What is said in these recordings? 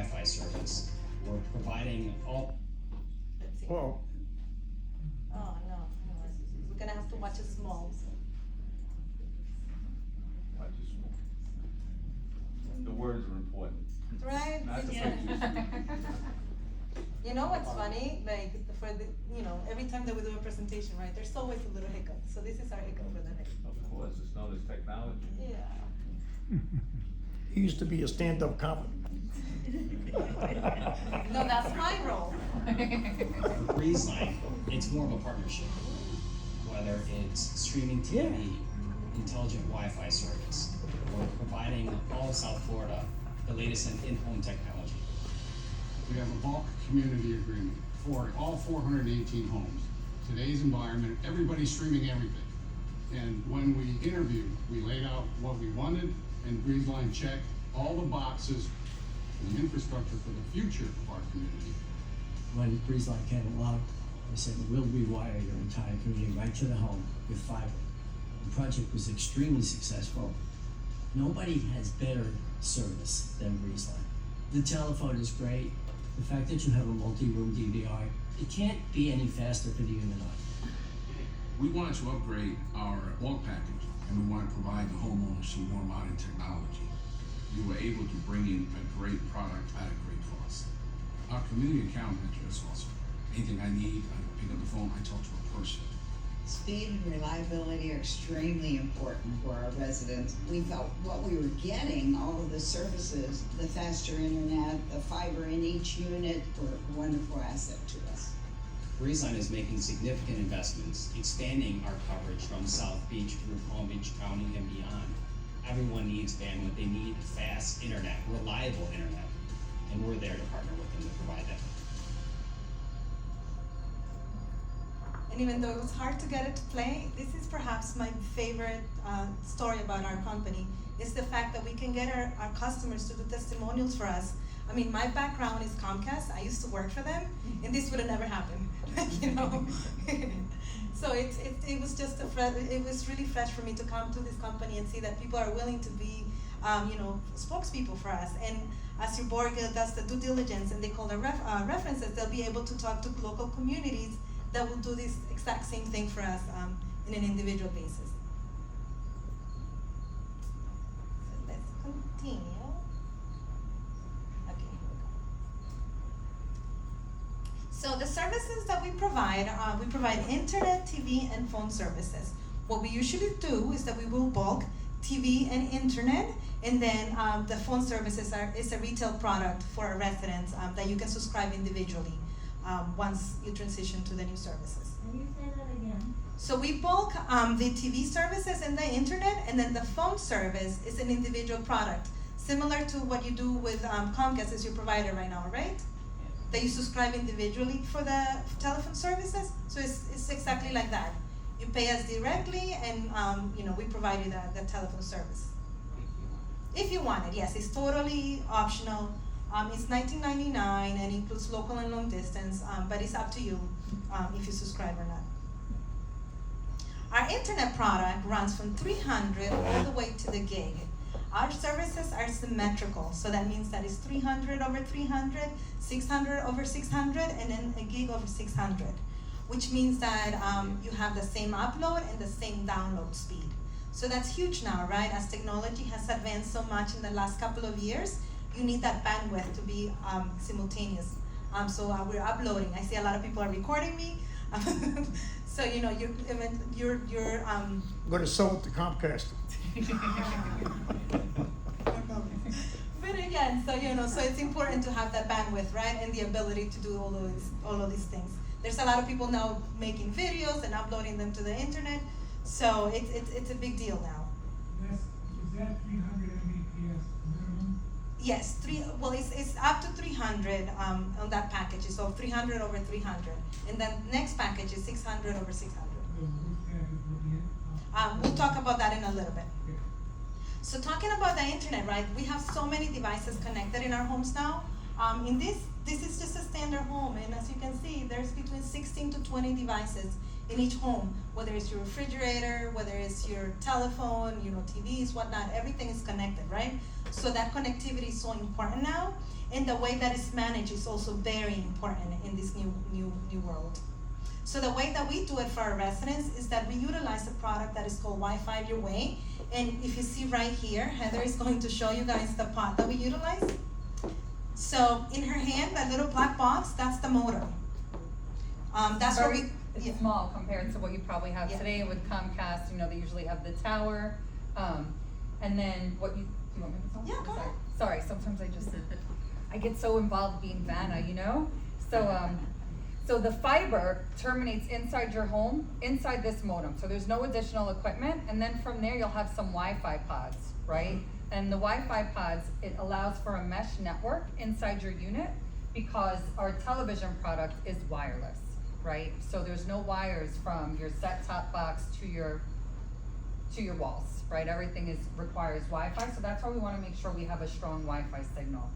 Wi-Fi service. We're providing all. Well, Oh, no, we're gonna have to watch it small. The words are important. Right? Not the Yeah. pictures. You know what's funny? Like, for the, every time that we do a presentation, right, there's always a little hiccup. So this is our hiccup for the day. Of course, it's known as technology. Yeah. he used to be a stand-up comic. No, that's my role. For Breezeline, it's more of a partnership. Whether it's streaming TV, intelligent Wi-Fi service, or providing all of South Florida the latest in-home technology. We have a bulk community agreement for all 418 homes. Today's environment, everybody's streaming everything. And when we interviewed, we laid out what we wanted, and Breezeline checked all the boxes for the infrastructure for the future of our community. When Breezeline came along, they said, we'll rewire your entire community right to the home with fiber. The project was extremely successful. Nobody has better service than Breezeline. The telephone is great. The fact that you have a multi-room DVR, it can't be any faster for the human eye. We wanted to upgrade our bulk package, and we wanted to provide the homeowners some more modern technology. We were able to bring in a great product at a great cost. Our community account manager is awesome. Anything I need, I pick up the phone, I talk to a person. Speed and reliability are extremely important for our residents. We felt what we were getting, all of the services, the faster internet, the fiber in each unit were a wonderful asset to us. Breezeline is making significant investments, expanding our coverage from South Beach through Palm Beach County and beyond. Everyone needs bandwidth, they need fast internet, reliable internet, and we're there to partner with them to provide that. And even though it was hard to get it to play, this is perhaps my favorite story about our company, is the fact that we can get our customers to do testimonials for us. I mean, my background is Comcast. I used to work for them, and this would have never happened, So it was just it was really fresh for me to come to this company and see that people are willing to be, spokespeople for us. And as your board does the due diligence and they call the references, they'll be able to talk to local communities that will do this exact same thing for us in an individual basis. So let's continue. Okay, here we go. So the services that we provide internet, TV, and phone services. What we usually do is that we will bulk TV and internet, and then the phone services is a retail product for our residents that you can subscribe individually once you transition to the new services. Can you say that again? So we bulk the TV services and the internet, and then the phone service is an individual product, similar to what you do with Comcast as your provider right now, right? That you subscribe individually for the telephone services. So it's exactly like that. You pay us directly, and we provide you the telephone service. If you want it, yes, it's totally optional. It's $19.99 and includes local and long distance, but it's up to you if you subscribe or not. Our internet product runs from 300 all the way to the gig. Our services are symmetrical, so that means that it's 300 over 300, 600 over 600, and then a gig over 600, which means that you have the same upload and the same download speed. So that's huge now, right? As technology has advanced so much in the last couple of years, you need that bandwidth to be simultaneous. So we're uploading. I see a lot of people are recording me. So you're I'm gonna sell it to Comcast. But again, so it's important to have that bandwidth, right, and the ability to do all of these things. There's a lot of people now making videos and uploading them to the internet, so it's a big deal now. Is that 300 Mbps minimum? Yes, it's up to 300 on that package, so 300 over 300, and then next package is 600 over 600. We'll talk about that in a little bit. Okay. So talking about the internet, right? We have so many devices connected in our homes now. This is just a standard home, and as you can see, there's between 16 to 20 devices in each home, whether it's your refrigerator, whether it's your telephone, TVs, whatnot, everything is connected, right? So that connectivity is so important now, and the way that it's managed is also very important in this new world. So the way that we do it for our residents is that we utilize a product that is called Wi-Fi Your Way. And if you see right here, Heather is going to show you guys the pod that we utilize. So in her hand, that little black box, that's the modem. That's where we. It's Yeah. small compared to what you probably have Yeah. today with Comcast. They usually have the tower, and then what you. Do you want me to talk? Yeah, go ahead. Sorry, sometimes I get so involved being Vanna, So, so the fiber terminates inside your home, inside this modem. So there's no additional equipment, and then from there you'll have some Wi-Fi pods, right? And the Wi-Fi pods, it allows for a mesh network inside your unit because our television product is wireless, right? So there's no wires from your set-top box to your walls, right? Everything requires Wi-Fi, so that's why we want to make sure we have a strong Wi-Fi signal.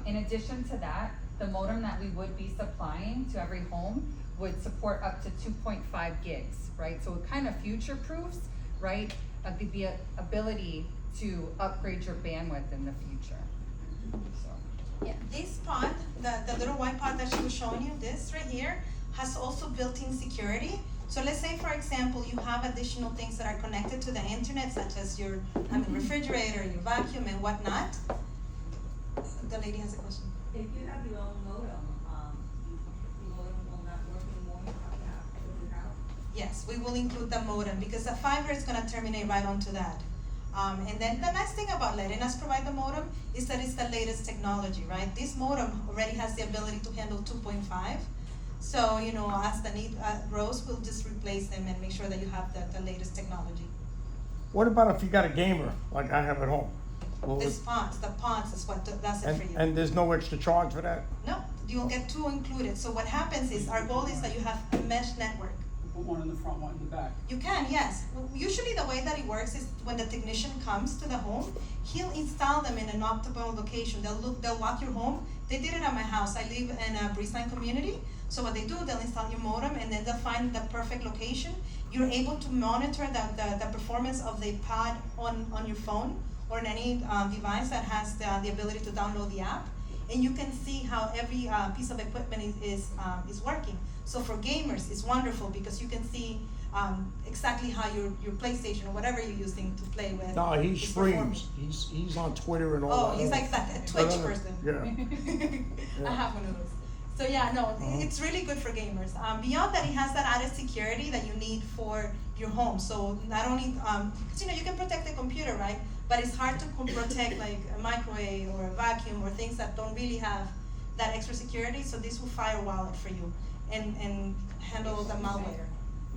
In addition to that, the modem that we would be supplying to every home would support up to 2.5 gigs, right? So it kind of future-proofs, right? The ability to upgrade your bandwidth in the future. So. Yeah, this pod, the little white pod that she was showing you, this right here, has also built-in security. So let's say, for example, you have additional things that are connected to the internet, such as your refrigerator, your vacuum, and whatnot. The lady has a question. If you have your own modem, the modem will not work anymore, you have to put it out. Yes, we will include the modem because the fiber is going to terminate right onto that. And then the nice thing about letting us provide the modem is that it's the latest technology, right? This modem already has the ability to handle 2.5. So, as the need grows, we'll just replace them and make sure that you have the latest technology. What about if you got a gamer like I have at home? Will The it- pods is what does it for you. and there's no extra charge for that? No, you'll get two included. So what happens is, our goal is that you have a mesh network. Put one in the front, one in the back. You can, yes. Usually the way that it works is when the technician comes to the home, he'll install them in an optimal location. They'll walk your home. They did it at my house. I live in a Breezeline community. So what they do, they'll install your modem and then they'll find the perfect location. You're able to monitor the performance of the pod on your phone or in any device that has the ability to download the app. And you can see how every piece of equipment is working. So for gamers, it's wonderful because you can see exactly how your PlayStation or whatever you're using to play with. No, he is streams. performing. He's on Twitter and all that. Oh, he's like that, a Twitch person. Yeah. I have one of those. So yeah, no, it's really good for gamers. Beyond that, it has that added security that you need for your home. So not only, because you can protect the computer, right? But it's hard to protect like a microwave or a vacuum or things that don't really have that extra security. So this will firewall it for you and handle the malware.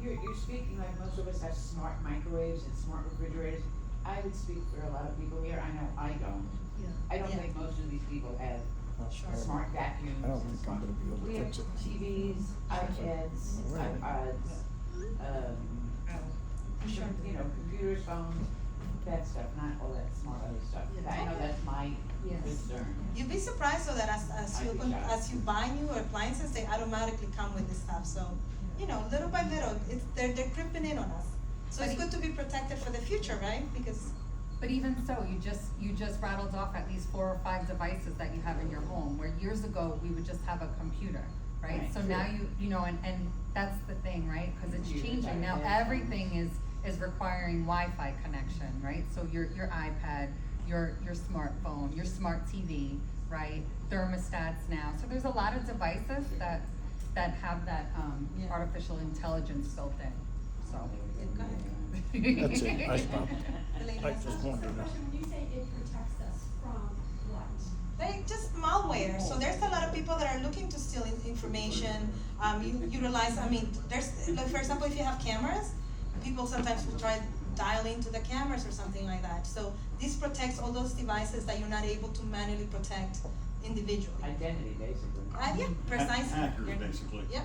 You're speaking like most of us have smart microwaves and smart refrigerators. I would speak for a lot of people here. I know I don't. Yeah. I don't think most of these people have smart vacuums. I don't think I'm gonna be able to We have fix it. TVs, iPads, Right. iPods, computers, phones, that stuff, not all that smart other stuff. I know that's my concern. You'd be surprised though that as you buy new appliances, they automatically come with this stuff. So, little by little, they're creeping in on us. So it's good to be protected for the future, right? Because. But even so, you just rattled off at least 4 or 5 devices that you have in your home, where years ago we would just have a computer, right? Right, So true. now and that's the thing, right? Because it's Computers, changing now. iPads. Everything is requiring Wi-Fi connection, right? So your iPad, your smartphone, your smart TV, right? Thermostats now. So there's a lot of devices that have that artificial intelligence built in. So. Go ahead. That's it. Nice, Bob. The lady I has just a- wanted to. When you say it protects us from what? Like just malware. So there's a lot of people that are looking to steal information. You utilize. There's like for example, if you have cameras, people sometimes will try dialing to the cameras or something like that. So this protects all those devices that you're not able to manually protect individually. Identity, basically. Yeah, precisely. Hackers, basically. Yep.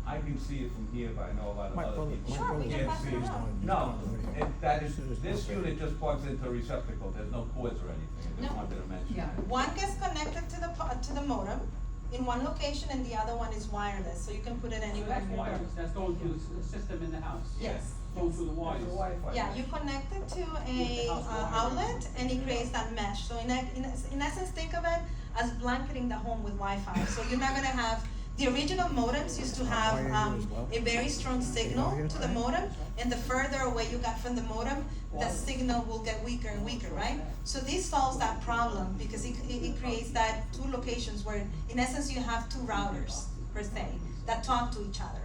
I can see it from here, but I know a lot of My other brother, people. my Sure, we brother can can't pass see it it. around. No, that is, this unit just plugs into a receptacle, there's no cords or anything, I just No. wanted to mention Yeah. that. One gets connected to the modem, in one location and the other one is wireless, so you can put it So anywhere. that's in your wireless, home. that's going through the system in the house. Yes. Going through the wires. It's a Wi-Fi. Yeah, you connect it to a house wire. outlet and it creates that mesh. So in essence, think of it as blanketing the home with Wi-Fi. So you're not gonna have, the original modems used to have a very strong signal to the modem, and the further away you got from the modem, the signal will get weaker and weaker, right? So this solves that problem because it creates that two locations where in essence you have two routers per se that talk to each other.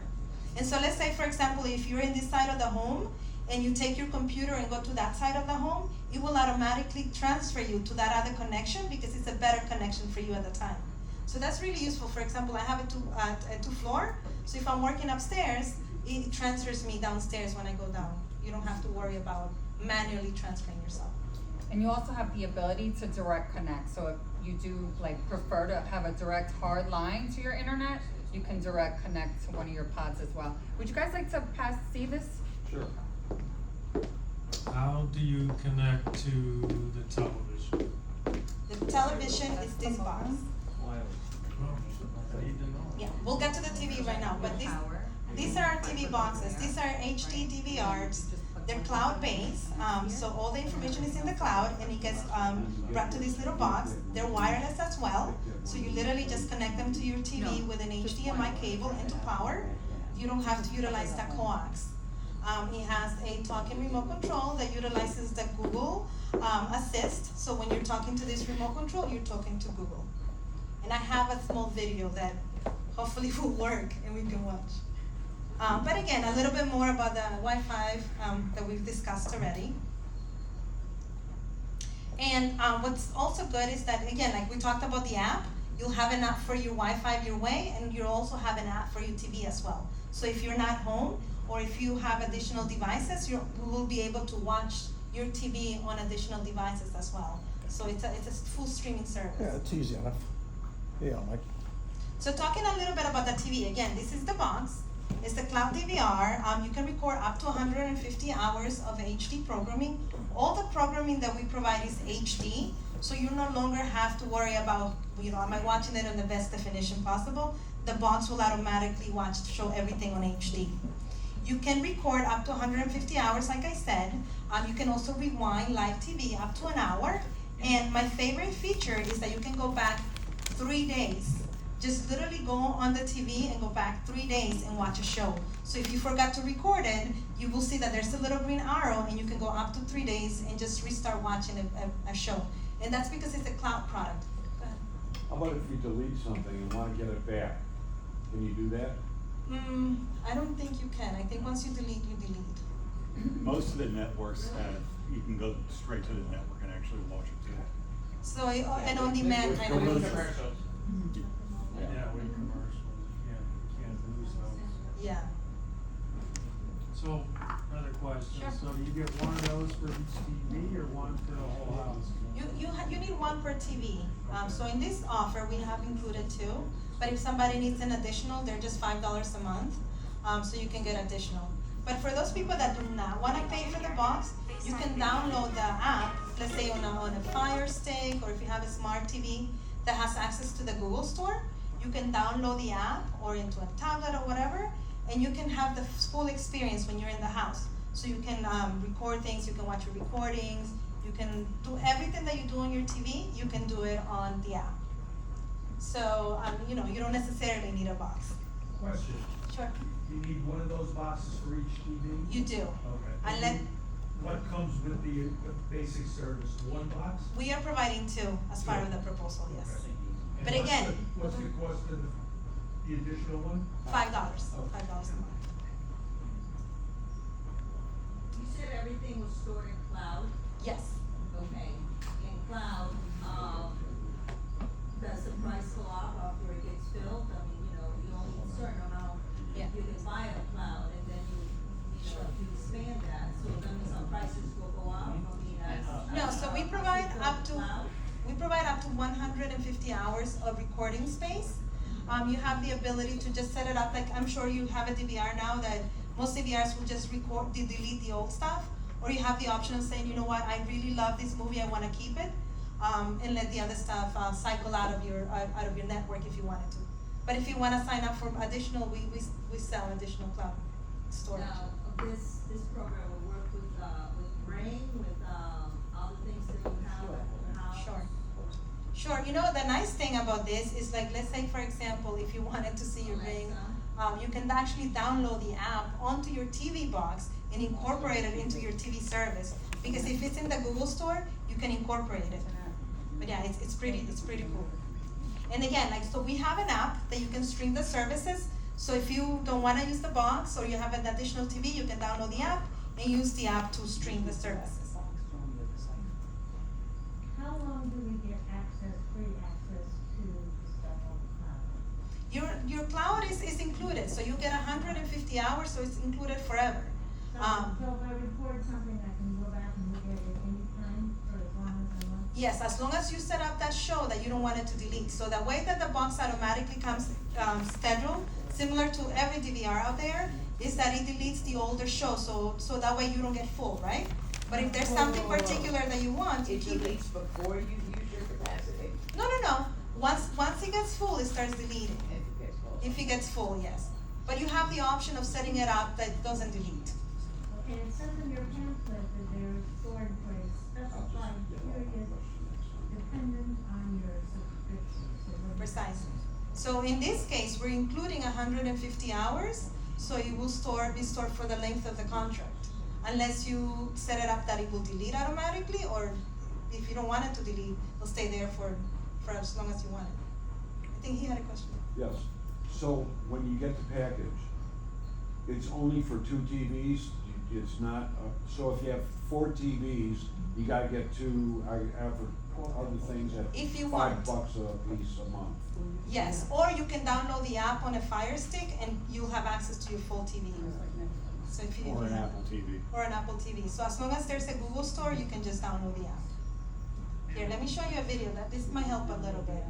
And so let's say, for example, if you're in this side of the home and you take your computer and go to that side of the home, it will automatically transfer you to that other connection because it's a better connection for you at the time. So that's really useful. For example, I have a two floor, so if I'm working upstairs, it transfers me downstairs when I go down. You don't have to worry about manually transferring yourself. And you also have the ability to direct connect, so if you do prefer to have a direct hard line to your internet, you can direct connect to one of your pods as well. Would you guys like to see this? Sure. How do you connect to the television? The television is this box. I need to know. Yeah, we'll get to the TV right now, but these are our TV boxes. These are HD DVRs. They're cloud-based, so all the information is in the cloud, and it gets brought to this little box. They're wireless as well, so you literally just connect them to your TV with an HDMI cable into power. You don't have to utilize the coax. It has a talking remote control that utilizes the Google Assist, so when you're talking to this remote control, you're talking to Google. And I have a small video that hopefully will work and we can watch. But again, a little bit more about the Wi-Fi that we've discussed already. And what's also good is that, again, like we talked about the app, you'll have an app for your Wi-Fi your way, and you'll also have an app for your TV as well. So if you're not home, or if you have additional devices, you will be able to watch your TV on additional devices as well. So it's a full streaming service. Yeah, it's easy enough. Yeah, like. So talking a little bit about the TV, again, this is the box. It's the cloud DVR. You can record up to 150 hours of HD programming. All the programming that we provide is HD, so you no longer have to worry about, am I watching it in the best definition possible? The box will automatically show everything on HD. You can record up to 150 hours, like I said. You can also rewind live TV up to an hour. And my favorite feature is that you can go back 3 days. Just literally go on the TV and go back 3 days and watch a show. So if you forgot to record it, you will see that there's a little green arrow and you can go up to 3 days and just restart watching a show. And that's because it's a cloud product. Go ahead. How about if you delete something and wanna get it back? Can you do that? I don't think you can. I think once you delete, you delete. Most of the networks have, you can go straight to the network and actually watch it too. So, an on-demand kind of basis. Yeah, with commercials, you can't lose those. Yeah. So, another question, Sure. so do you get one of those for each TV or one for the whole house? You need one per TV. So in this offer, we have included two, but if somebody needs an additional, they're just $5 a month, so you can get additional. But for those people that do not want to pay for the box, you can download the app, let's say on a Fire Stick, or if you have a smart TV that has access to the Google Store, you can download the app or into a tablet or whatever, and you can have the full experience when you're in the house. So you can record things, you can watch your recordings, you can do everything that you do on your TV, you can do it on the app. So, you don't necessarily need a box. Question, Sure. you need one of those boxes for each TV? You do. Okay. What comes with the basic service, one box? We are providing two as part of the proposal, yes. Okay. But And again, what's the cost of the additional one? $5, $5 a month. You said everything was stored in cloud? Yes. Okay, in cloud, does the price go up after it gets filled? I mean, you only need a certain amount, Yeah. you can buy a cloud, and then if you expand that, so then some prices will go up, I mean, No, so we provide up to, cloud? we provide up to 150 hours of recording space. You have the ability to just set it up, like I'm sure you have a DVR now that most DVRs will just delete the old stuff, or you have the option of saying, you know what, I really love this movie, I wanna keep it. and let the other stuff cycle out of your network if you wanted to. But if you want to sign up for additional, we sell additional cloud storage. Now, this program will work with Brain, with all the things that you have at your house? Sure. Sure. You know, the nice thing about this is, like, let's say, for example, if you wanted to see your Ring, you can actually download the app onto your TV box and incorporate it into your TV service. Because if it's in the Google Store, you can incorporate it. But yeah, it's pretty cool. And again, like, so we have an app that you can stream the services. So if you don't want to use the box or you have an additional TV, you can download the app and use the app to stream the services. How long do we get free access to the stuff on the cloud? Your cloud is included, so you get 150 hours, so it's included forever. So if I record something, I can go back and look at it any time for as long as I want? Yes, as long as you set up that show that you don't want it to delete. So the way that the box automatically comes scheduled, similar to every DVR out there, is that it deletes the older show, so that way you don't get full, right? But if there's something particular that you want, you keep it. deletes before you use your capacity? No. Once it gets full, it starts deleting. If it gets full. If it gets full, yes. But you have the option of setting it up that it doesn't delete. And it says in your pamphlet that there's stored for a specified period dependent on your subscription. Precisely. So in this case, we're including 150 hours, so it will be stored for the length of the contract. Unless you set it up that it will delete automatically, or if you don't want it to delete, it'll stay there for as long as you want it. I think he had a question. Yes, so when you get the package, it's only for 2 TVs, it's not, so if you have 4 TVs, you gotta get 2, other things at If you $5 want. a piece a month. Yes, or you can download the app on a Fire Stick and you'll have access to your full TV. So if you Or an Apple TV. Or an Apple TV. So as long as there's a Google Store, you can just download the app. Here, let me show you a video. This might help a little bit.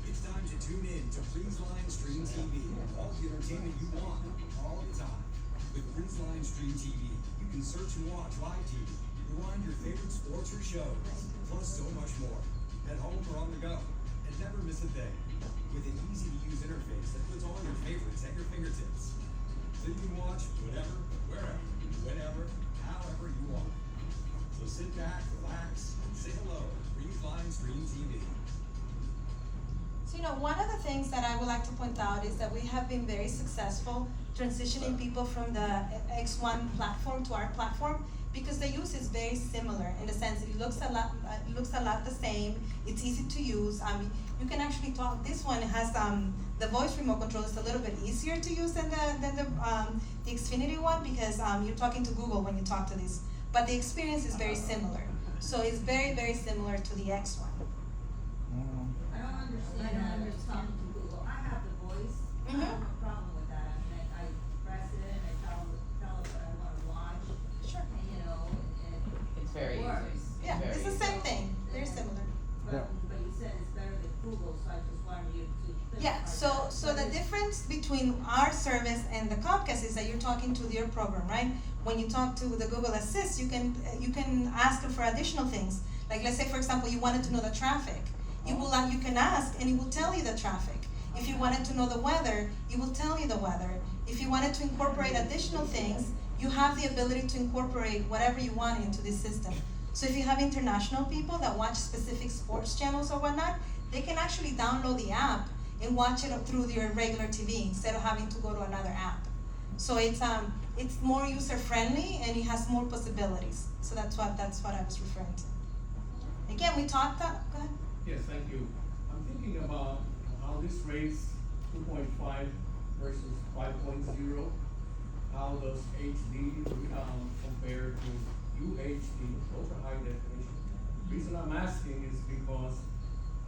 It's time to tune in to Breezeline Stream TV. All the entertainment you want, all the time. With Breezeline Stream TV, you can search and watch live TV, rewind your favorite sports or shows, plus so much more. At home or on the go, and never miss a thing. With an easy-to-use interface that puts all your favorites at your fingertips. So you can watch whatever, wherever, whenever, however you want. So sit back, relax, and say hello to Breezeline Stream TV. So, you know, one of the things that I would like to point out is that we have been very successful transitioning people from the X1 platform to our platform, because the use is very similar in the sense that it looks a lot the same. It's easy to use. You can actually talk. This one has the voice remote control is a little bit easier to use than the Xfinity one, because you're talking to Google when you talk to this. But the experience is very similar. So it's very, very similar to the X one. I don't understand talking to Google. I have the voice. I have no problem with that. I mean, I press it and I tell it what I want to watch. Sure. And, you know, and It's very works. easy. Yeah, it's the same thing. Very similar. But you said it's better than Google, so I just wanted you to. Yeah, so the difference between our service and the Comcast is that you're talking to your program, right? When you talk to the Google Assist, you can ask them for additional things. Like, let's say, for example, you wanted to know the traffic. You can ask and it will tell you the traffic. If you wanted to know the weather, it will tell you the weather. If you wanted to incorporate additional things, you have the ability to incorporate whatever you want into this system. So if you have international people that watch specific sports channels or whatnot, they can actually download the app and watch it through your regular TV instead of having to go to another app. So it's more user friendly and it has more possibilities. So that's what I was referring to. Again, we talked go ahead. Yes, thank you. I'm thinking about how this rates 2.5 versus 5.0. How does HD compare to UHD, ultra high definition? The reason I'm asking is because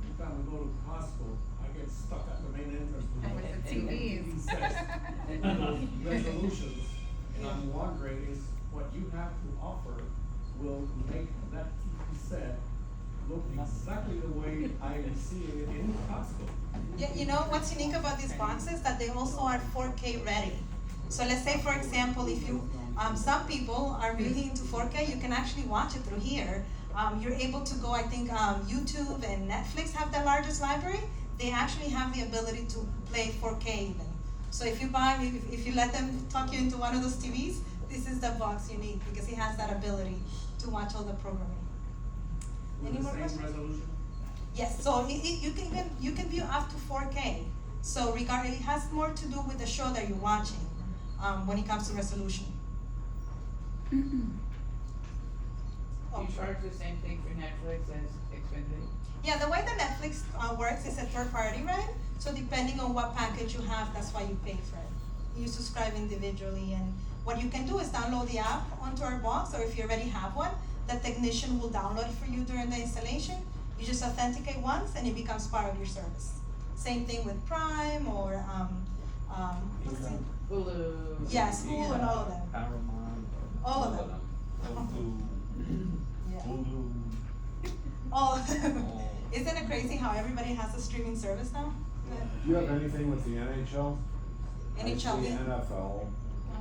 every time we go to Costco, I get stuck at the main entrance with And with the TVs. and those resolutions. And I'm wondering is what you have to offer will make that TV set look exactly the way I am seeing it in Costco. Yeah, you know what's unique about these boxes? That they also are 4K ready. So let's say, for example, if you, some people are really into 4K, you can actually watch it through here. You're able to go, I think, YouTube and Netflix have the largest library. They actually have the ability to play 4K even. So if you let them talk you into one of those TVs, this is the box you need because it has that ability to watch all the programming. Any more questions? Resolution? Yes, so you can view up to 4K. So it has more to do with the show that you're watching when it comes to resolution. Do you charge the same thing for Netflix as Xfinity? Yeah, the way that Netflix works is a third party, right? So depending on what package you have, that's why you pay for it. You subscribe individually, and what you can do is download the app onto our box, or if you already have one, the technician will download it for you during the installation. You just authenticate once, and it becomes part of your service. Same thing with Prime or what's it? Hulu. Yes, Hulu and all of them. Paramount. All of them. Yeah. Hulu. All of them. Isn't it crazy how everybody has a streaming service now? Do you have anything with the NHL? NHL. I see NFL.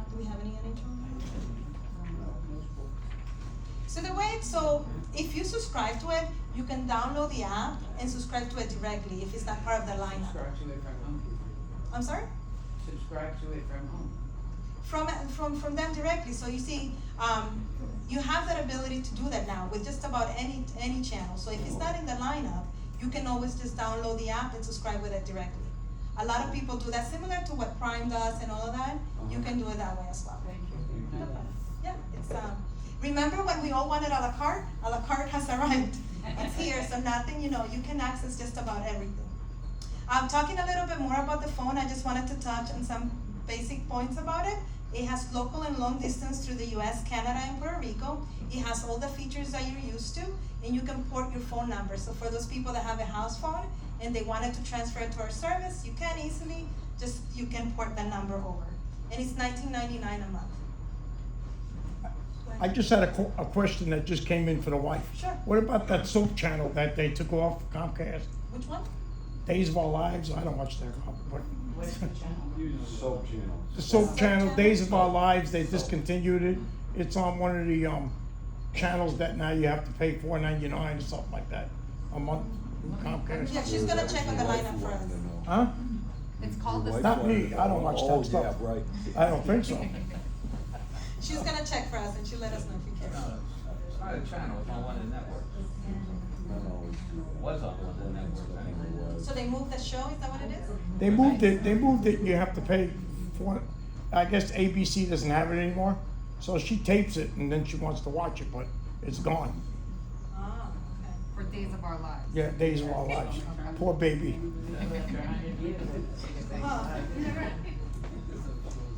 Do we have any NHL? So if you subscribe to it, you can download the app and subscribe to it directly if it's not part of the lineup. Subscribe to it from home. I'm sorry? Subscribe to it from home. From them directly. So you see, you have that ability to do that now with just about any channel. So if it's not in the lineup, you can always just download the app and subscribe with it directly. A lot of people do that, similar to what Prime does and all of that. You can do it that way as well. Thank you. Yeah, it's remember when we all wanted a la carte? A la carte has arrived. It's here, so nothing, you can access just about everything. Talking a little bit more about the phone, I just wanted to touch on some basic points about it. It has local and long distance through the US, Canada, and Puerto Rico. It has all the features that you're used to, and you can port your phone number. So for those people that have a house phone and they wanted to transfer it to our service, you can easily, you can port the number over. And it's $19.99 a month. I just had a question that just came in for the wife. Sure. What about that soap channel that they took off Comcast? Which one? Days of Our Lives? I don't watch that. But What is the channel? Soap channel. the soap channel, Days of Our Lives, they discontinued it. It's on one of the channels that now you have to pay $4.99 or something like that a month from Comcast. Yeah, she's gonna check on the lineup for us. Huh? It's called the. Not me. I don't watch that stuff. Oh, yeah, right. I don't think so. She's gonna check for us and she'll let us know if you care. It's not a channel, it's on one of the networks. It was on one of the networks anyway. So they moved the show, is that what it is? They moved it, you have to pay for it. I guess ABC doesn't have it anymore. So she tapes it and then she wants to watch it, but it's gone. Ah, okay. For Days of Our Lives. Yeah, Days of Our Lives. Poor baby.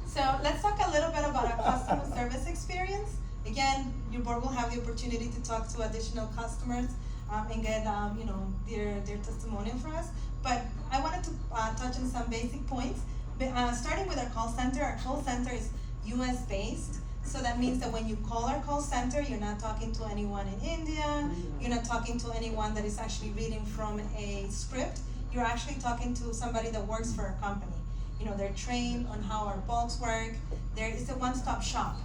So let's talk a little bit about our customer service experience. Again, your board will have the opportunity to talk to additional customers and get their testimonial for us. But I wanted to touch on some basic points. Starting with our call center is US based. So that means that when you call our call center, you're not talking to anyone in India, you're not talking to anyone that is actually reading from a script. You're actually talking to somebody that works for our company. They're trained on how our bulbs work. There is a one-stop shop.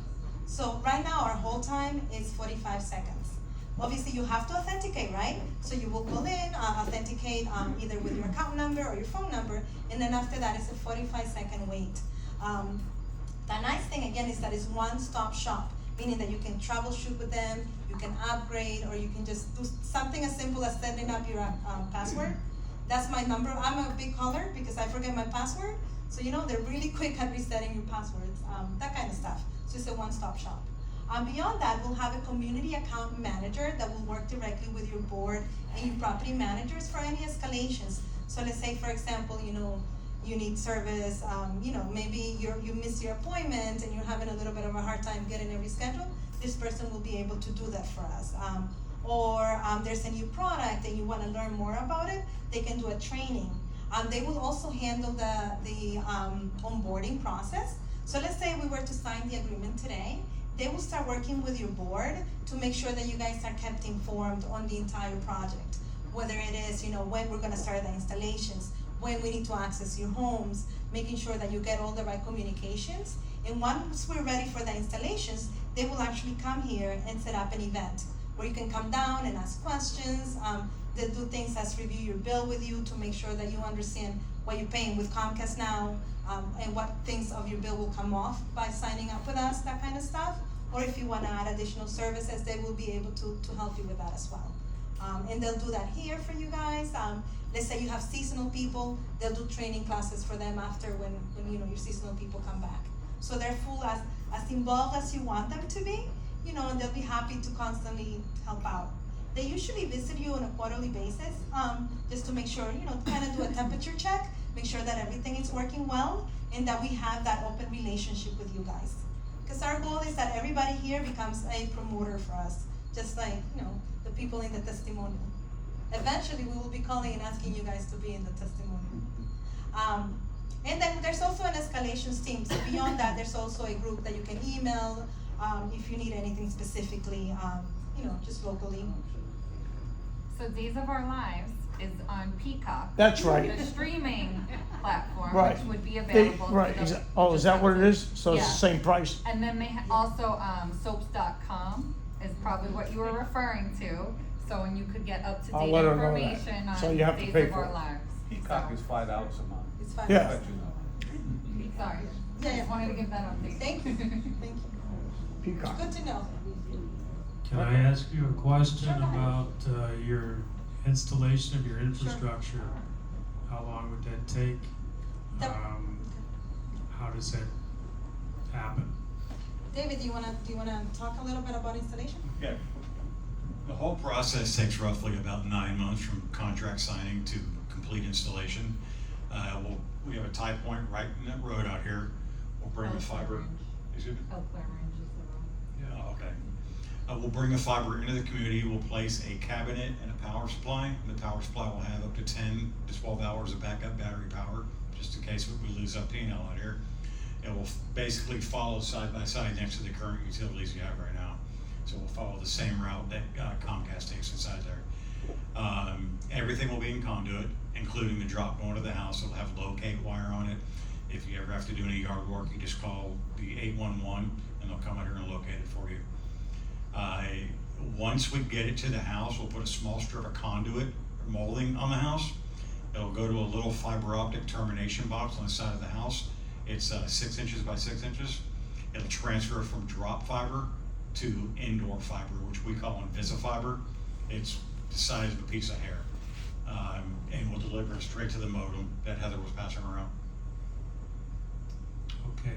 So right now our hold time is 45 seconds. Obviously you have to authenticate, right? So you will call in, authenticate either with your account number or your phone number, and then after that it's a 45-second wait. The nice thing again is that it's one-stop shop, meaning that you can troubleshoot with them, you can upgrade, or you can just do something as simple as setting up your password. That's my number. I'm a big caller because I forget my password. So they're really quick at resetting your passwords, that kind of stuff. So it's a one-stop shop. Beyond that, we'll have a community account manager that will work directly with your board and your property managers for any escalations. So let's say, for example, you need service, maybe you miss your appointment and you're having a little bit of a hard time getting it rescheduled, this person will be able to do that for us. Or there's a new product and you want to learn more about it, they can do a training. They will also handle the onboarding process. So let's say we were to sign the agreement today, they will start working with your board to make sure that you guys are kept informed on the entire project. Whether it is, when we're gonna start the installations, when we need to access your homes, making sure that you get all the right communications. And once we're ready for the installations, they will actually come here and set up an event where you can come down and ask questions. They'll do things as review your bill with you to make sure that you understand what you're paying with Comcast now, and what things of your bill will come off by signing up with us, that kind of stuff. Or if you want to add additional services, they will be able to help you with that as well. And they'll do that here for you guys. Let's say you have seasonal people, they'll do training classes for them after when you know your seasonal people come back. So they're full as involved as you want them to be, you know, and they'll be happy to constantly help out. They usually visit you on a quarterly basis, just to make sure, you know, kind of do a temperature check, make sure that everything is working well, and that we have that open relationship with you guys. Because our goal is that everybody here becomes a promoter for us, just like, you know, the people in the testimonial. Eventually, we will be calling and asking you guys to be in the testimonial. And then there's also an escalations team. So beyond that, there's also a group that you can email if you need anything specifically, you know, just locally. So Days of Our Lives is on Peacock. That's right. The streaming platform, Right. which would be They, available. right, to the, oh, is that what it is? So it's Yeah. the same price? And then they also, soaps.com is probably what you were referring to. So, and you could get I'll up-to-date let her know that. information on So you have to Days pay of for Our it. Lives. Peacock So- is $5 a month. It's fine. Yeah. Let you know. Sorry. Yeah, Just wanted to give that update. Thank you. Thank you. Peacock. Good to know. Can I ask you a question Sure, go ahead. about your installation of your infrastructure? How long would that take? Yep. How does that happen? David, do you wanna talk a little bit about installation? Yeah. The whole process takes roughly about 9 months from contract signing to complete installation. We have a tie point right in that road out here. We'll bring the fiber. Excuse me? Eau Claire Range is the road. Yeah, okay. We'll bring the fiber into the community. We'll place a cabinet and a power supply. The power supply will have up to 10 to 12 hours of backup battery power, just in case we lose up P&L out here. It will basically follow side by side next to the current utilities you have right now. So we'll follow the same route that Comcast takes inside there. Everything will be in conduit, including the drop going to the house. It'll have locate wire on it. If you ever have to do any yard work, you just call the 811 and they'll come out here and locate it for you. Once we get it to the house, we'll put a small strip of conduit molding on the house. It'll go to a little fiber optic termination box on the side of the house. It's 6 inches by 6 inches. It'll transfer from drop fiber to indoor fiber, which we call Invisifiber. It's the size of a piece of hair. And we'll deliver it straight to the modem that Heather was passing around. Okay.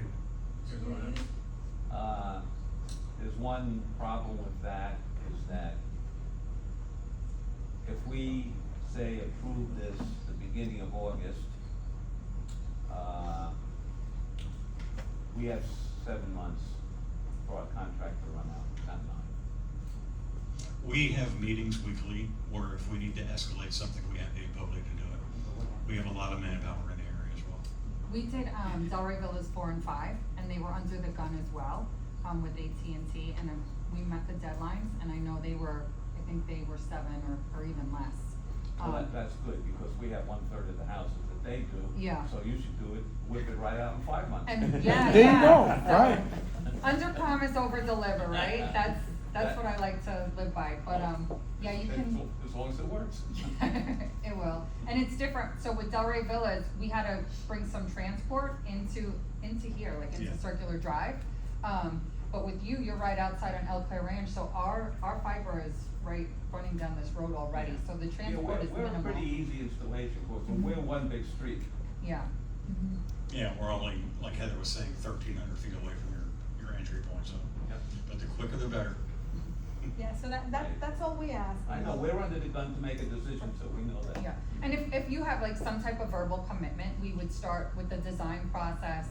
There's one problem with that, is that if we say approve this the beginning of August, we have 7 months for our contract to run out, not 9. We have meetings weekly where if we need to escalate something, we have the ability to do it. We have a lot of manpower in the area as well. We did, Delray Villas 4 and 5, and they were under the gun as well, with AT&T, and we met the deadlines, and I know they were, I think they were 7 or even less. Well, that's good, because we have 1/3 of the houses that they do. Yeah. So you should do it, whip it right out in 5 months. And, yeah, There you yeah. go, So, right. Under promise, over deliver, right? That's what I like to live by, but, yeah, you can. As long as it works. It will, and it's different, so with Delray Villas, we had to bring some transport into here, like into Yeah. Circular Drive. But with you, you're right outside on Eau Claire Ranch, so our fiber is right running down this road already, so the transport is We're a minimal. pretty easy installation, because we're one big street. Yeah. Yeah, we're only, like Heather was saying, 1,300 feet away from your entry point, so. Yep. But the quicker the better. Yeah, so that's all we ask. I know, we're under the gun to make a decision, so we know that. Yeah, and if you have like some type of verbal commitment, we would start with the design process,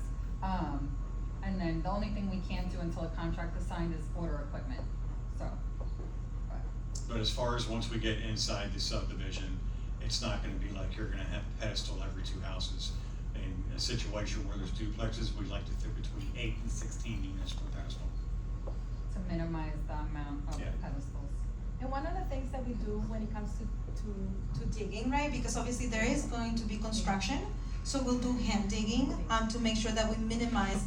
and then the only thing we can't do until a contract is signed is order equipment, so. But as far as once we get inside the subdivision, it's not gonna be like you're gonna have pedestal every 2 houses. In a situation where there's duplexes, we like to fit between 8 and 16 units per pedestal. To minimize the amount of Yeah. pedestals. And one of the things that we do when it comes to digging, right, because obviously there is going to be construction, so we'll do hand digging, to make sure that we minimize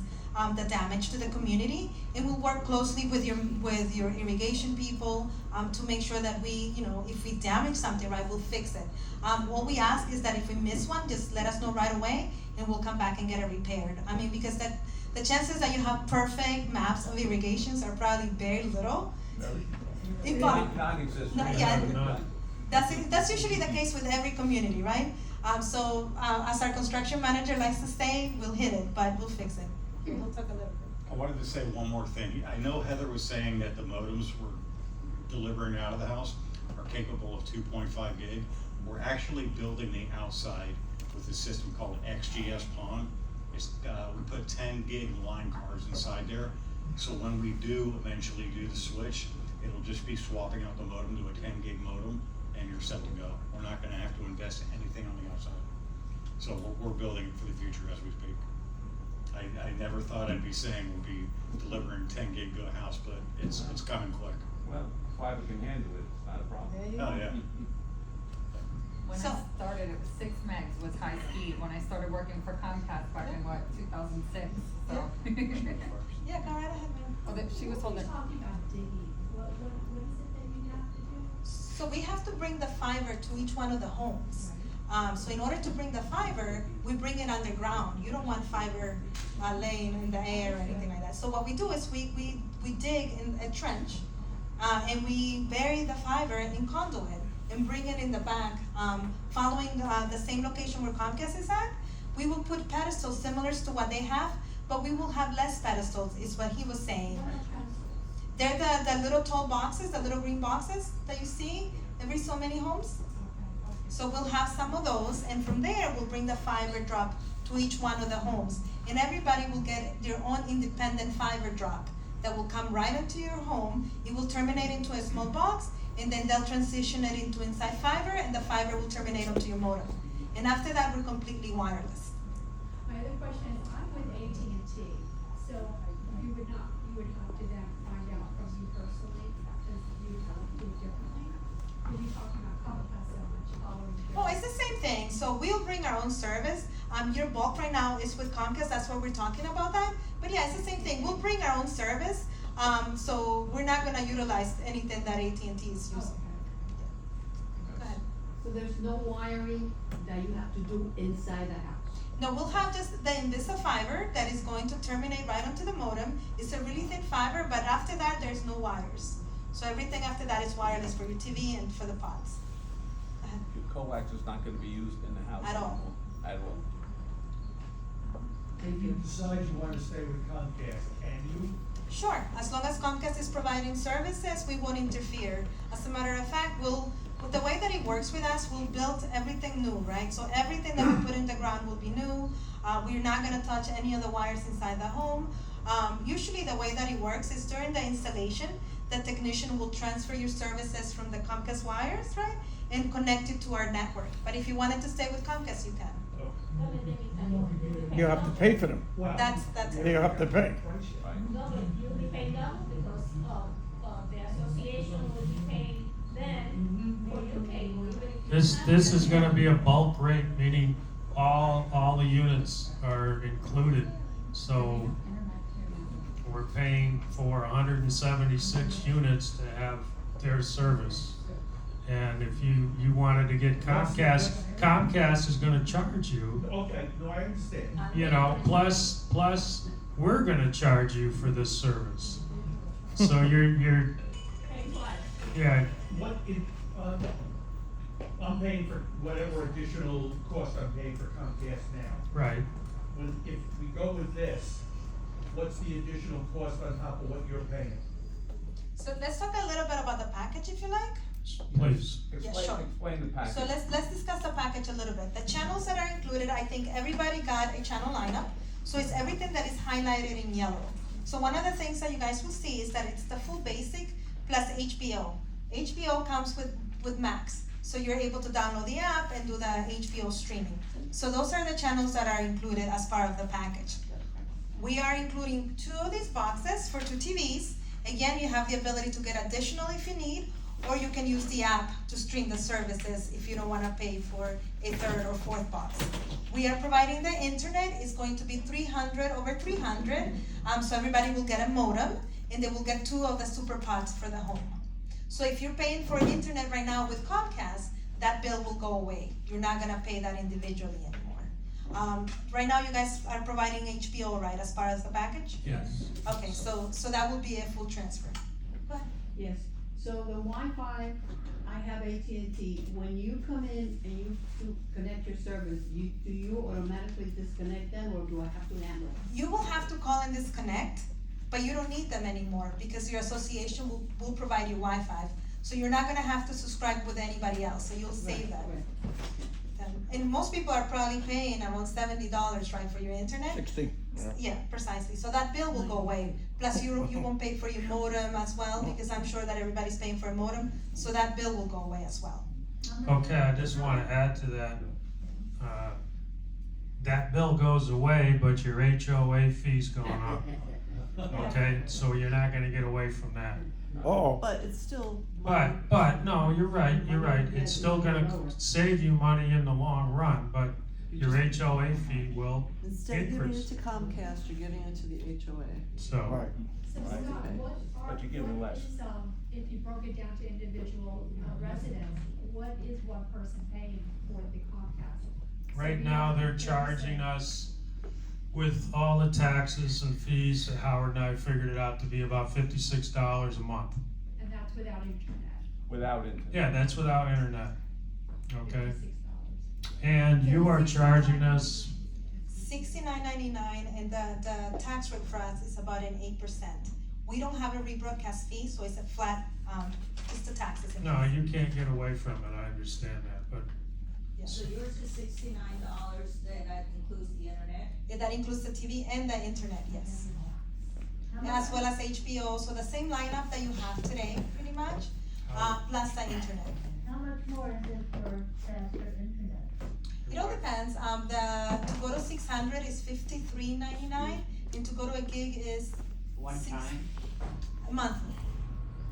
the damage to the community. And we'll work closely with your irrigation people to make sure that we, if we damage something, right, we'll fix it. What we ask is that if we miss one, just let us know right away, and we'll come back and get it repaired. I mean, because the chances that you have perfect maps of irrigations are probably very little. Non-existent. Yeah, that's usually the case with every community, right? So as our construction manager likes to say, we'll hit it, but we'll fix it. We'll talk a little bit. I wanted to say one more thing. I know Heather was saying that the modems we're delivering out of the house are capable of 2.5 gig. We're actually building the outside with a system called XGS PON. We put 10 gig line cards inside there. So when we do eventually do the switch, it'll just be swapping out the modem to a 10 gig modem, and you're set to go. We're not gonna have to invest anything on the outside. So we're building it for the future as we speak. I never thought I'd be saying we'll be delivering 10 gig to a house, but it's coming quick. Well, fiber can handle it, it's not a problem. Oh, yeah. When I started, it was 6 megs was high speed. When I started working for Comcast back in 2006, so. Yeah, go right ahead, ma'am. Oh, she was holding. Talking about digging, what is it that you have to do? So we have to bring the fiber to each one of the homes. So in order to bring the fiber, we bring it underground. You don't want fiber laying in the air or anything like that. So what we do is we dig in a trench, and we bury the fiber in conduit and bring it in the back, following the same location where Comcast is at. We will put pedestals similar to what they have, but we will have less pedestals, is what he was saying. They're the little tall boxes, the little green boxes that you see every so many homes. So we'll have some of those, and from there we'll bring the fiber drop to each one of the homes. And everybody will get their own independent fiber drop that will come right into your home. It will terminate into a small box, and then they'll transition it into inside fiber, and the fiber will terminate onto your modem. And after that, we're completely wireless. My other question is, I'm with AT&T, so you would have to then find out from you personally, because you would have to do it differently. You'll be talking about Comcast so much following. Oh, it's the same thing. So we'll bring our own service. Your bulk right now is with Comcast. That's why we're talking about that. But yeah, it's the same thing. We'll bring our own service. So we're not gonna utilize anything that AT&T is using. Go ahead. So there's no wiring that you have to do inside the house? No, we'll have just the Invisa fiber that is going to terminate right onto the modem. It's a really thin fiber, but after that, there's no wires. So everything after that is wireless for your TV and for the pods. Go ahead. Your coax is not gonna be used in the house At all. anymore. At all. If you decide you wanna stay with Comcast, can you? Sure, as long as Comcast is providing services, we won't interfere. As a matter of fact, the way that it works with us, we'll build everything new, right? So everything that we put in the ground will be new. We're not gonna touch any of the wires inside the home. Usually the way that it works is during the installation, the technician will transfer your services from the Comcast wires, right? And connect it to our network. But if you wanted to stay with Comcast, you can. You have to pay for them. That's it. You have to pay. No, but you'll be paying double because the association will be paying then for your cable. This is gonna be a bulk rate, meaning all the units are included. So we're paying for 176 units to have their service. And if you wanted to get Comcast is gonna charge you. Okay, no, I understand. Plus we're gonna charge you for this service. So you're yeah. What if, I'm paying for whatever additional cost I'm paying for Comcast now. Right. If we go with this, what's the additional cost on top of what you're paying? So let's talk a little bit about the package if you like. Please. Yeah, sure. Explain the package. So let's discuss the package a little bit. The channels that are included, I think everybody got a channel lineup. So it's everything that is highlighted in yellow. So one of the things that you guys will see is that it's the full basic plus HBO. HBO comes with Max. So you're able to download the app and do the HBO streaming. So those are the channels that are included as part of the package. We are including 2 of these boxes for 2 TVs. Again, you have the ability to get additional if you need, or you can use the app to stream the services if you don't wanna pay for a third or fourth box. We are providing the internet, it's going to be 300 over 300, so everybody will get a modem, and they will get 2 of the super pods for the home. So if you're paying for internet right now with Comcast, that bill will go away. You're not gonna pay that individually anymore. Right now you guys are providing HBO, right, as part of the package? Yes. Okay, so that will be a full transfer. Go ahead. Yes, so the Wi-Fi, I have AT&T, when you come in and you to connect your service, do you automatically disconnect them, or do I have to handle it? You will have to call and disconnect, but you don't need them anymore because your association will provide you Wi-Fi. So you're not gonna have to subscribe with anybody else, so you'll save that. And most people are probably paying around $70, right, for your internet? 60, yeah. Yeah, precisely, so that bill will go away. Plus you won't pay for your modem as well, because I'm sure that everybody's paying for a modem, so that bill will go away as well. Okay, I just wanna add to that. That bill goes away, but your HOA fee's going up. Okay, so you're not gonna get away from that. Oh, But it's still. But, no, you're right, it's still gonna save you money in the long run, but your HOA fee will Instead of giving it increase. to Comcast, you're giving it to the HOA. So, right. So Right. Scott, what are, But you give them what less. is, if you broke it down to individual residents, what is one person paying for the Comcast? right So now, beyond they're the charging basic- us with all the taxes and fees, Howard and I figured it out to be about $56 a month. And that's without internet, Without internet. Yeah, that's without internet, okay? $56. And you are charging us, $69.99, and the tax rate for us is about an 8%. We don't have a rebroadcast fee, so it's a flat, just the taxes. and no, fees. you can't get away from it, I understand that, but Yeah. So yours is $69, then that includes the internet? Yeah, that includes the TV and the internet, yes. As well as HBO, so the same lineup that you have today, pretty much, plus the internet. How much more is it for faster internet? It all depends, to go to 600 is $53.99, and to go to a gig is One six- time? monthly.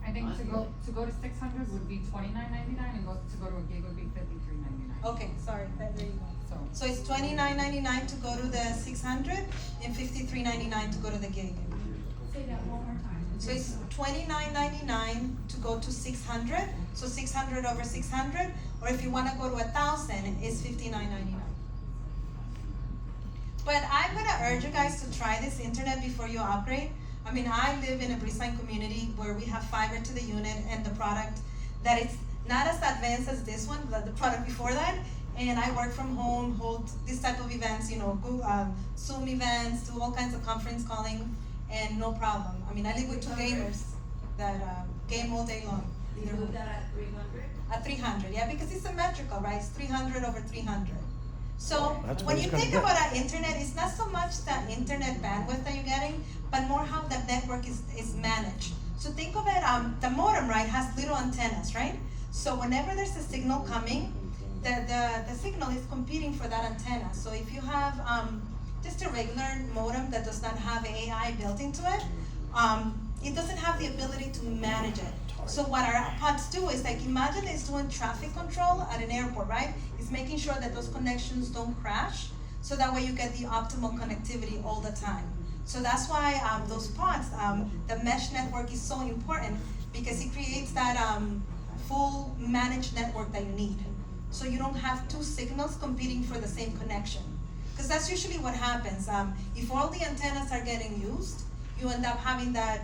I think to go to 600 would be $29.99, and to go to a gig would be $53.99. Okay, sorry, there you go. So, So it's $29.99 to go to the 600 and $53.99 to go to the gig. Say that one more time. So it's $29.99 to go to 600, so 600 over 600, or if you wanna go to 1,000, it's $59.99. But I'm gonna urge you guys to try this internet before you upgrade. I mean, I live in a Breezeline community where we have fiber to the unit and the product that it's not as advanced as this one, but the product before that. And I work from home, hold this type of events, you know, Google, Zoom events, do all kinds of conference calling, and no problem. I mean, I live with 2 gamers that game all day long. You do that at 300? At 300, yeah, because it's symmetrical, right? It's 300 over 300. So That's when what you it's gonna think get. about our internet, it's not so much the internet bandwidth that you're getting, but more how the network is managed. So think of it, the modem, right, has little antennas, right? So whenever there's a signal coming, the signal is competing for that antenna. So if you have just a regular modem that does not have AI built into it, it doesn't have the ability to manage it. So what our pods do is, like, imagine it's doing traffic control at an airport, right? It's making sure that those connections don't crash, so that way you get the optimal connectivity all the time. So that's why those pods, the mesh network is so important, because it creates that full managed network that you need. So you don't have 2 signals competing for the same connection. Because that's usually what happens. If all the antennas are getting used, you end up having that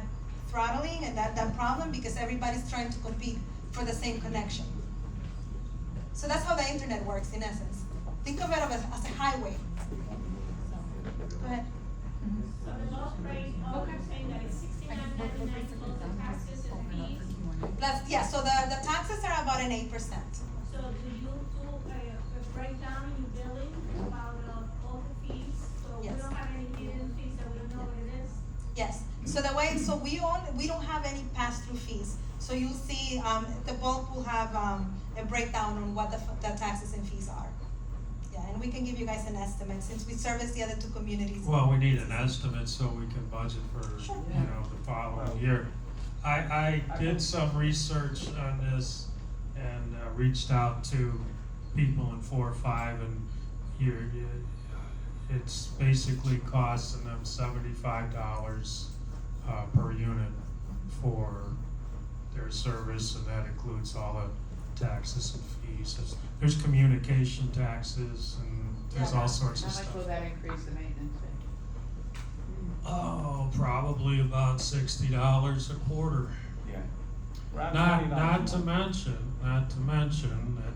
throttling and that problem, because everybody's trying to compete for the same connection. So that's how the internet works in essence. Think of it as a highway. Go ahead. So the low rate, you're saying that it's $69.99 plus the taxes and fees? Plus, yeah, so the taxes are about an 8%. So do you do a breakdown in your billing about all the fees? So we Yes. don't have any hidden fees that we don't know what it is? Yes, so the way, so we don't have any pass-through fees. So you'll see, the bulk will have, a breakdown on what the taxes and fees are. Yeah, and we can give you guys an estimate, since we service the other 2 communities. well, we need an estimate so we can budget for, Sure. you know, the following year. I did some research on this and reached out to people in 4 or 5, and it's basically costing them $75 per unit for their service, and that includes all the taxes and fees. There's communication taxes, and there's all sorts of How much stuff. will that increase the maintenance fee? Oh, probably about $60 a quarter. Yeah. Around Not $20 to a month. mention that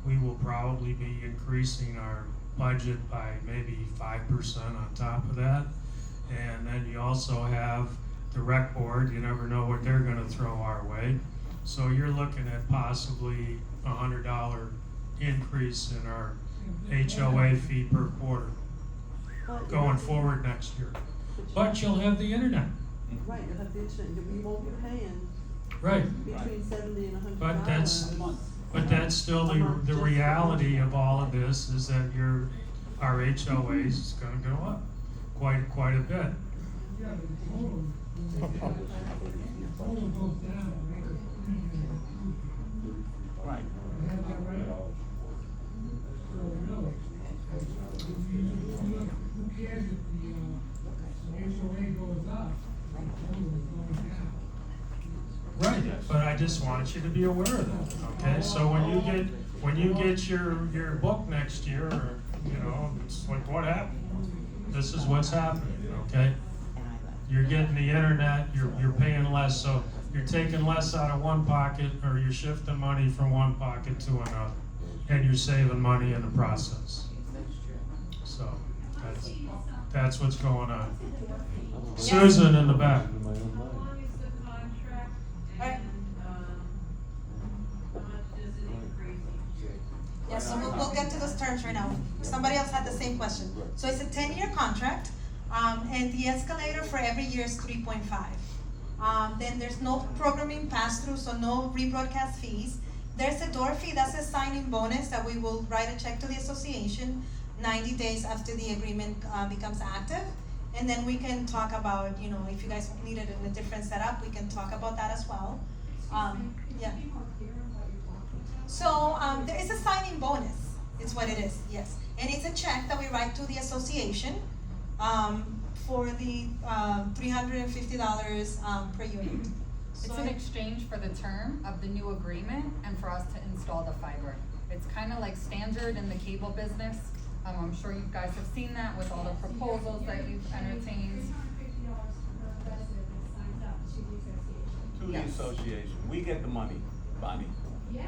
we will probably be increasing our budget by maybe 5% on top of that. And then you also have the rec board, you never know what they're gonna throw our way. So you're looking at possibly $100 increase in our HOA fee per quarter going forward next year. But you'll have the internet. Right, you'll have the internet, you won't be paying Right. between $70 and $100 But that's, a month. but that's still the reality of all of this, is that our HOAs is gonna go up quite a bit. Right. Right, but I just want you to be aware of that, okay? So when you get your book next year, or, you know, it's like, what happened? This is what's happening, okay? You're getting the internet, you're paying less, so you're taking less out of one pocket, or you're shifting money from one pocket to another, and you're saving money in the process. So, that's what's going on. Susan in the back. Yeah, so we'll get to those terms right now. Somebody else had the same question. So it's a 10-year contract, and the escalator for every year is 3.5. Then there's no programming pass-through, so no rebroadcast fees. There's a door fee, that's a signing bonus that we will write a check to the association 90 days after the agreement becomes active. And then we can talk about, you know, if you guys need it in a different setup, we can talk about that as well. Yeah. So there is a signing bonus, is what it is, yes. And it's a check that we write to the association for the $350 per unit. It's in exchange for the term of the new agreement and for us to install the fiber. It's kind of like standard in the cable business. I'm sure you guys have seen that with all the proposals that you've entertained. To the association, we get the money, Bonnie. Yeah.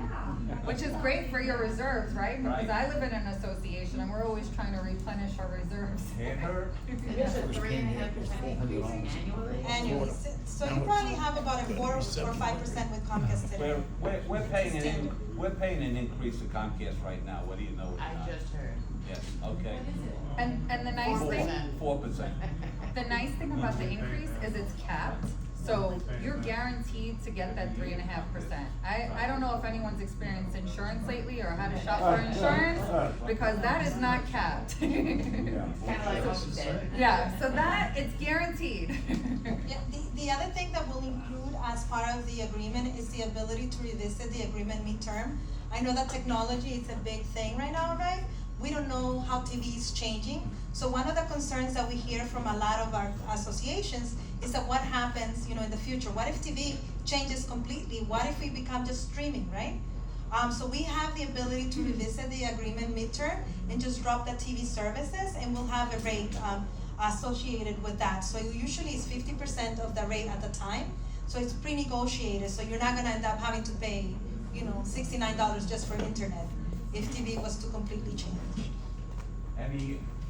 Which is great for your reserves, right? Because Right. I live in an association and we're always trying to replenish our reserves. Can't hurt. It's a 3.5% increase annually? Annually, so you probably have about a 4 or 5% with Comcast today. We're paying an increase to Comcast right now, whether you know it or I not. just heard. Yes, okay. And the nice thing, 4%. the nice thing about the increase is it's capped. So you're guaranteed to get that 3.5%. I don't know if anyone's experienced insurance lately or how to shop for insurance, because that is not capped. Kinda like what you said. Yeah, so that, it's guaranteed. Yeah, the other thing that we'll include as part of the agreement is the ability to revisit the agreement midterm. I know that technology is a big thing right now, right? We don't know how TV is changing. So one of the concerns that we hear from a lot of our associations is that what happens, you know, in the future? What if TV changes completely? What if we become just streaming, right? So we have the ability to revisit the agreement midterm and just drop the TV services, and we'll have a rate associated with that. So usually it's 50% of the rate at the time. So it's pre-negotiated, so you're not gonna end up having to pay, you know, $69 just for internet if TV was to completely change.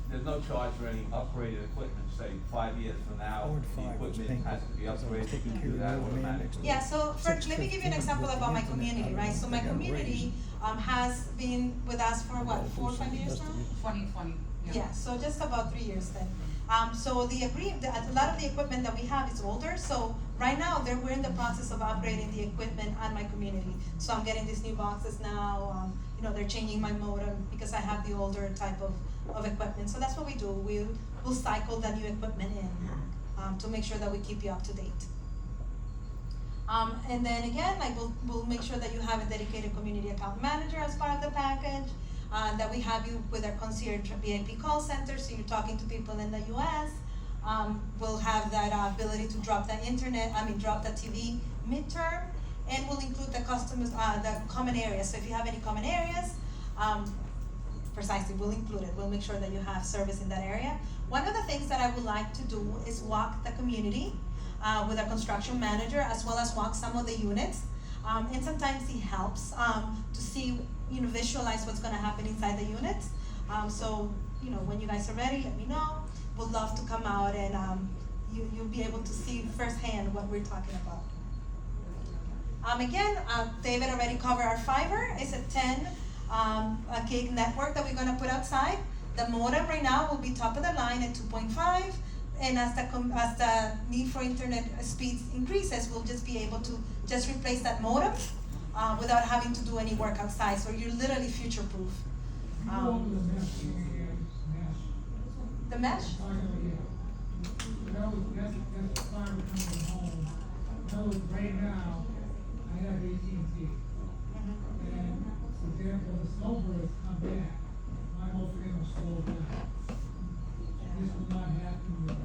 There's no charge for any upgraded equipment, say 5 years from now, the equipment has to be upgraded, you can do that automatically. Yeah, so let me give you an example about my community, right? So my community has been with us for what, 4 or 5 years now? 2020. Yeah, so just about 3 years then. So a lot of the equipment that we have is older, so right now we're in the process of upgrading the equipment on my community. So I'm getting these new boxes now, you know, they're changing my modem because I have the older type of equipment. So that's what we do, we'll cycle the new equipment in to make sure that we keep you up to date. And then again, like we'll make sure that you have a dedicated community account manager as part of the package, that we have you with our concierge VIP call center, so you're talking to people in the US. We'll have that ability to drop the TV midterm, and we'll include the customers, the common areas. So if you have any common areas, precisely, we'll include it. We'll make sure that you have service in that area. One of the things that I would like to do is walk the community with our construction manager, as well as walk some of the units. And sometimes he helps to see, visualize what's gonna happen inside the units. So, when you guys are ready, let me know. We'd love to come out and you'll be able to see firsthand what we're talking about. Again, David already covered our fiber. It's a 10 gig network that we're gonna put outside. The modem right now will be top of the line at 2.5, and as the need for internet speeds increases, we'll just be able to just replace that modem without having to do any work outside. So you're literally future-proof. The mesh? Right now, I have AT&T. And, for example, the snowbirds come back, my whole thing will slow down. This will not happen with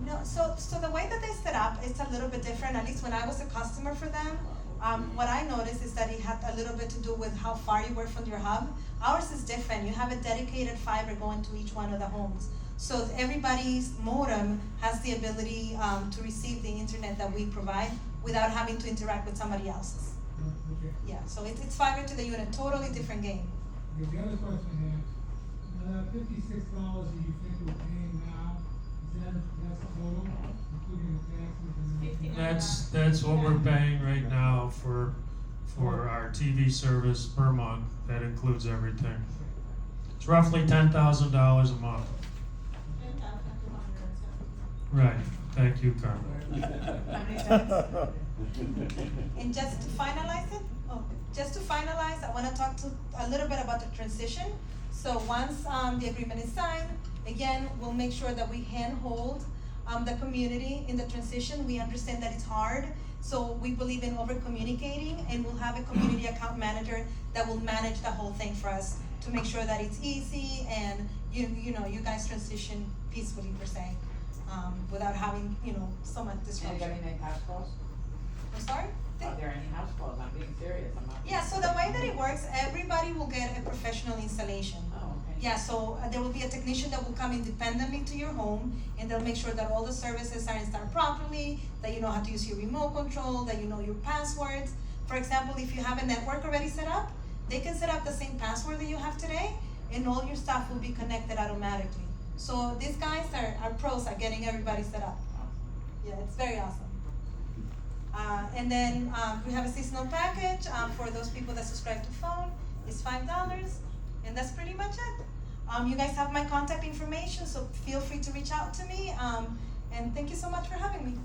No, so the way that they set up, it's a little bit different. At least when I was a customer for them, what I noticed is that it had a little bit to do with how far you were from your hub. Ours is different. You have a dedicated fiber going to each one of the homes. So everybody's modem has the ability to receive the internet that we provide without having to interact with somebody else's. Okay. Yeah, so it's fiber to the unit, totally different game. Okay, the other question I have, that $56 that you think we're paying now, that's total, including the taxes and everything? That's what we're paying right now for our TV service per month. That includes everything. It's roughly $10,000 a month. Right. Thank you, Carmen. And just to finalize it, I want to talk a little bit about the transition. So once the agreement is signed, again, we'll make sure that we handhold the community in the transition. We understand that it's hard, so we believe in over-communicating, and we'll have a community account manager that will manage the whole thing for us to make sure that it's easy and you guys transition peacefully, per se, without having so much disruption. Are there any house calls? I'm sorry? Are there any house calls? I'm being serious. I'm not. Yeah, so the way that it works, everybody will get a professional installation. Oh, okay. Yeah, so there will be a technician that will come independently to your home, and they'll make sure that all the services are installed properly, that you know how to use your remote control, that you know your passwords. For example, if you have a network already set up, they can set up the same password that you have today, and all your stuff will be connected automatically. So these guys are pros at getting everybody set up. Yeah, it's very awesome. And then we have a seasonal package for those people that subscribe to phone. It's $5, and that's pretty much it. You guys have my contact information, so feel free to reach out to me. And thank you so much for having me.